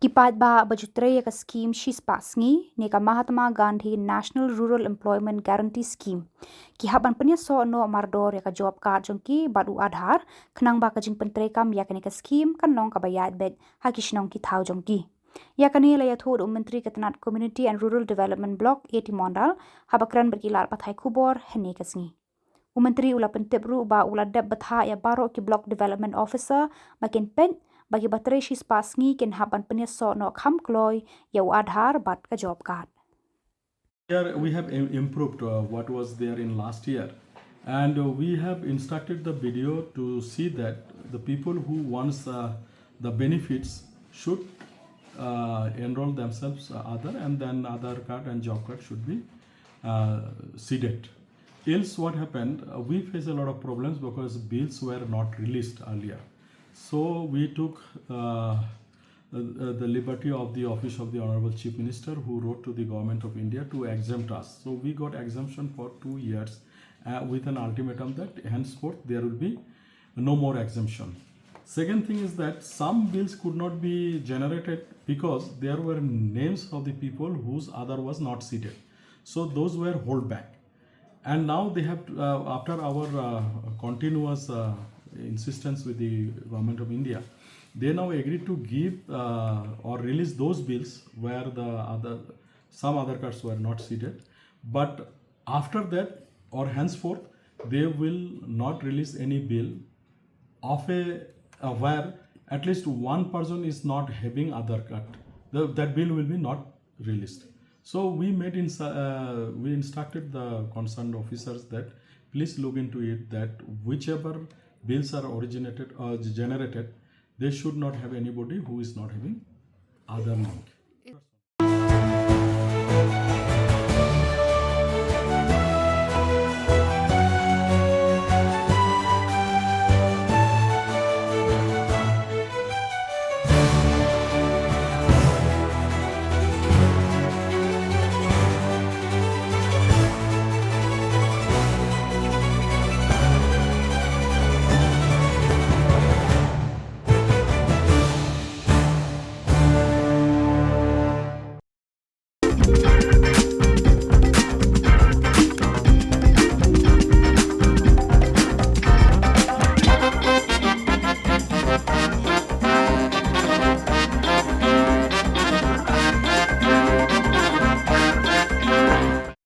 Kipat ba baju Trei ka scheme shispa Sngi ne ka Mahatma Gandhi National Rural Employment Guarantee Scheme. Ki haban Pyniasoh no mardor ya ka job card jongki badu Aadhar khnang ba ka jing pentrei kam ya ka ne ka scheme kan nong ka bayat bet ha ki shnong ki thau jongki. Ya kani la ya thod Myntri Katanat Community and Rural Development Block 80 Mondal habakran berkilar pathai Khubor hene ka Sngi. Myntri ula pentebru ba ula deb Bthah ya baro ki block development officer makin pen bagi baterai shispa Sngi ken haban Pyniasoh no kham kloi yau Aadhar bat ka job card. Here we have improved what was there in last year, and we have instructed the video to see that the people who wants the benefits should enroll themselves Aadhar, and then Aadhar card and job card should be seeded. Else what happened, we face a lot of problems because bills were not released earlier. So we took the liberty of the office of the Honorable Chief Minister, who wrote to the Government of India to exempt us. So we got exemption for 2 years with an ultimatum that henceforth there will be no more exemption. Second thing is that some bills could not be generated because there were names of the people whose Aadhar was not seated. So those were held back. And now they have, after our continuous insistence with the Government of India, they now agreed to give or release those bills where some other cards were not seated. But after that or henceforth, they will not release any bill of where at least one person is not having Aadhar card. That bill will be not released. So we we instructed the concerned officers that please look into it, that whichever bills are originated or generated, they should not have anybody who is not having Aadhar link.